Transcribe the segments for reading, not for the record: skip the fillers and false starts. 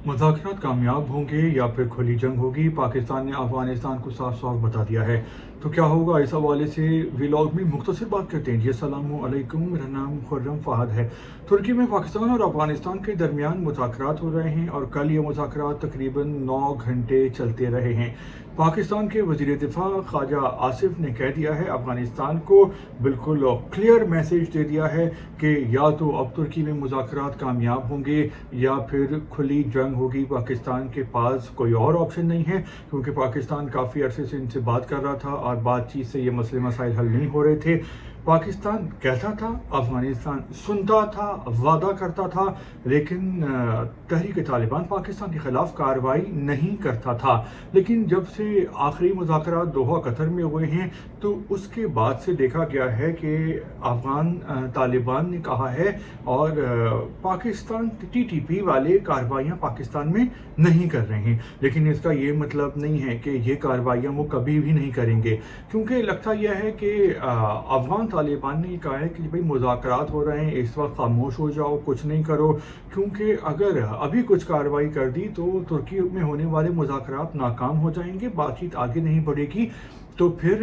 मुज़ाकरात कामयाब होंगे या फिर खुली जंग होगी? पाकिस्तान ने अफ़गानिस्तान को साफ साफ बता दिया है। तो क्या होगा, इस हवाले से व्लॉग में मुख्तसर बात करते हैं जी। अस्सलामु अलैकुम, मेरा नाम खुर्रम फ़हद है। तुर्की में पाकिस्तान और अफ़गानिस्तान के दरमियान मुज़ाकरात हो रहे हैं और कल ये मुज़ाकरात तकरीबन 9 घंटे चलते रहे हैं। पाकिस्तान के वज़ीर दिफ़ा ख्वाजा आसिफ ने कह दिया है, अफ़गानिस्तान को बिल्कुल क्लियर मैसेज दे दिया है कि या तो अब तुर्की में मुज़ाकरात कामयाब होंगे या फिर खुली जंग होगी। पाकिस्तान के पास कोई और ऑप्शन नहीं है, क्योंकि पाकिस्तान काफ़ी अरसे से इनसे बात कर रहा था और बातचीत से ये मसले मसाइल हल नहीं हो रहे थे। पाकिस्तान कहता था, अफगानिस्तान सुनता था, वादा करता था, लेकिन तहरीक तालिबान पाकिस्तान के खिलाफ कार्रवाई नहीं करता था। लेकिन जब से आखिरी मुज़ाकरात दोहा कतर में हुए हैं, तो उसके बाद से देखा गया है कि अफगान तालिबान ने कहा है और पाकिस्तान TTP वाले कार्रवाइयाँ पाकिस्तान में नहीं कर रहे हैं। लेकिन इसका ये मतलब नहीं है कि ये कार्रवाइयाँ वो कभी भी नहीं करेंगे, क्योंकि लगता यह है कि अफगान तालिबान ने कहा है कि भाई मुज़ाकरात हो रहे हैं, इस वक्त खामोश हो जाओ, कुछ नहीं करो, क्योंकि अगर अभी कुछ कार्रवाई कर दी तो तुर्की में होने वाले मुज़ाकरात नाकाम हो जाएंगे, बातचीत आगे नहीं बढ़ेगी, तो फिर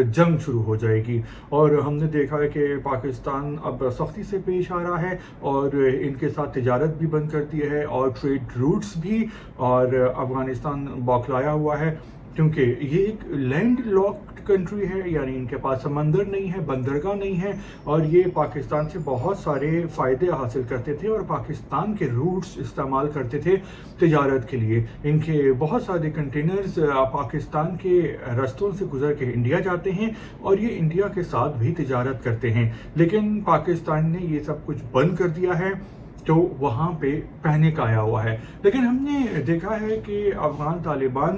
जंग शुरू हो जाएगी। और हमने देखा है कि पाकिस्तान अब सख्ती से पेश आ रहा है और इनके साथ तिजारत भी बंद कर दी है और ट्रेड रूट्स भी, और अफगानिस्तान बौखलाया हुआ है क्योंकि ये एक लैंड लॉक्ड कंट्री है, यानी इनके पास समंदर नहीं है, बंदरगाह नहीं है, और ये पाकिस्तान से बहुत सारे फ़ायदे हासिल करते थे और पाकिस्तान के रूट्स इस्तेमाल करते थे तिजारत के लिए। इनके बहुत सारे कंटेनर्स पाकिस्तान के रस्तों से गुजर के इंडिया जाते हैं और ये इंडिया के साथ भी तिजारत करते हैं। लेकिन पाकिस्तान ने ये सब कुछ बंद कर दिया है, तो वहाँ पे पैनिक आया हुआ है। लेकिन हमने देखा है कि अफगान तालिबान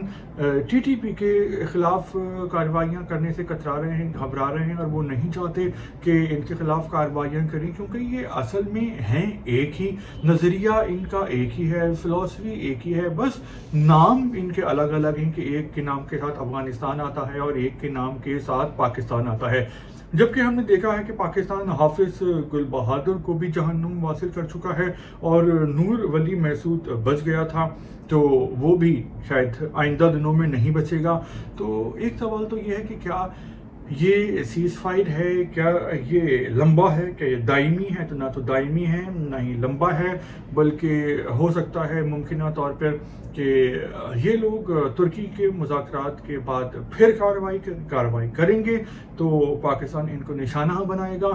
TTP के ख़िलाफ़ कार्रवाइयाँ करने से कतरा रहे हैं, घबरा रहे हैं, और वो नहीं चाहते कि इनके ख़िलाफ़ कार्रवाइयाँ करें, क्योंकि ये असल में हैं एक ही, नज़रिया इनका एक ही है, फ़िलॉसफी एक ही है, बस नाम इनके अलग अलग हैं कि एक के नाम के साथ अफ़गानिस्तान आता है और एक के नाम के साथ पाकिस्तान आता है। जबकि हमने देखा है कि पाकिस्तान हाफिज़ गुल बहादुर को भी जहन्नुम वासिल कर चुका है और नूर वली महसूद बच गया था, तो वो भी शायद आइंदा दिनों में नहीं बचेगा। तो एक सवाल तो ये है कि क्या ये सीज़ फायर है, क्या ये लंबा है, क्या ये दायमी है? तो ना तो दायमी है, ना ही लंबा है, बल्कि हो सकता है मुमकिन तौर पर कि ये लोग तुर्की के मुज़ाकरात के बाद फिर कार्रवाई करेंगे, तो पाकिस्तान इनको निशाना बनाएगा।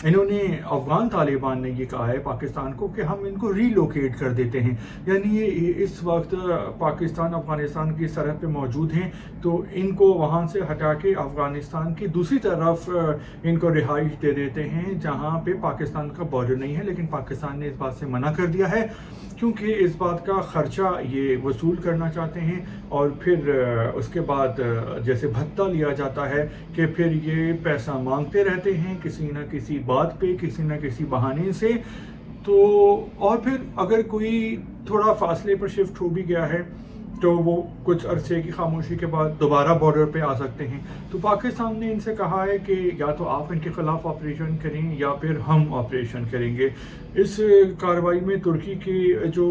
इन्होंने अफ़गान तालिबान ने ये कहा है पाकिस्तान को कि हम इनको रीलोकेट कर देते हैं, यानी ये इस वक्त पाकिस्तान अफ़गानिस्तान की सरहद पे मौजूद हैं, तो इनको वहाँ से हटा के अफ़गानिस्तान की दूसरी तरफ इनको रिहाइश दे देते हैं, जहाँ पे पाकिस्तान का बॉर्डर नहीं है। लेकिन पाकिस्तान ने इस बात से मना कर दिया है, क्योंकि इस बात का ख़र्चा ये वसूल करना चाहते हैं, और फिर उसके बाद जैसे भत्ता लिया जाता है कि फिर ये पैसा मांगते रहते हैं किसी न किसी बात पे, किसी न किसी बहाने से। तो और फिर अगर कोई थोड़ा फासले पर शिफ्ट हो भी गया है, तो वो कुछ अरसे की खामोशी के बाद दोबारा बॉर्डर पे आ सकते हैं। तो पाकिस्तान ने इनसे कहा है कि या तो आप इनके ख़िलाफ़ ऑपरेशन करें या फिर हम ऑपरेशन करेंगे। इस कार्रवाई में तुर्की की जो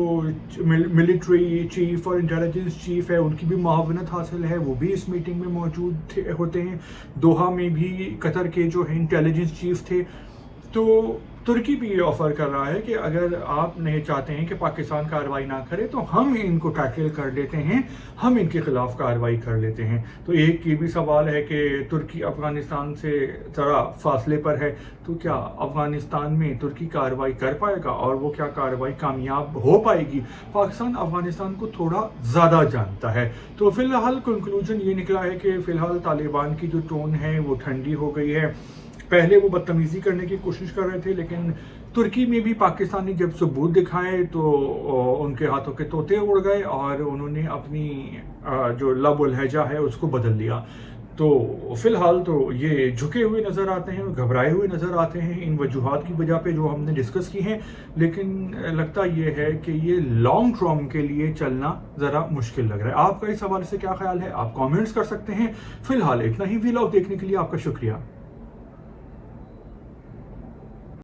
मिलिट्री चीफ़ और इंटेलिजेंस चीफ़ है, उनकी भी मुआवनत हासिल है, वो भी इस मीटिंग में मौजूद होते हैं। दोहा में भी कतर के जो है इंटेलिजेंस चीफ़ थे। तो तुर्की भी ये ऑफ़र कर रहा है कि अगर आप नहीं चाहते हैं कि पाकिस्तान कार्रवाई ना करे, तो हम इनको टैकल कर लेते हैं, हम इनके ख़िलाफ़ कार्रवाई कर लेते हैं। तो एक ये भी सवाल है कि तुर्की अफ़गानिस्तान से ज़रा फासले पर है, तो क्या अफ़गानिस्तान में तुर्की कार्रवाई कर पाएगा और वो क्या कार्रवाई कामयाब हो पाएगी? पाकिस्तान अफ़गानिस्तान को थोड़ा ज़्यादा जानता है। तो फ़िलहाल कंक्लूजन ये निकला है कि फ़िलहाल तालिबान की जो टोन है वो ठंडी हो गई है। पहले वो बदतमीज़ी करने की कोशिश कर रहे थे, लेकिन तुर्की में भी पाकिस्तान ने जब सबूत दिखाए तो उनके हाथों के तोते उड़ गए और उन्होंने अपनी जो लब और लहजा है उसको बदल लिया। तो फ़िलहाल तो ये झुके हुए नज़र आते हैं, घबराए हुए नज़र आते हैं इन वजूहात की वजह पे जो हमने डिस्कस की हैं। लेकिन लगता ये है कि ये लॉन्ग टर्म के लिए चलना ज़रा मुश्किल लग रहा है। आपका इस हवाले से क्या ख्याल है? आप कमेंट्स कर सकते हैं। फ़िलहाल इतना ही। व्लॉग देखने के लिए आपका शुक्रिया।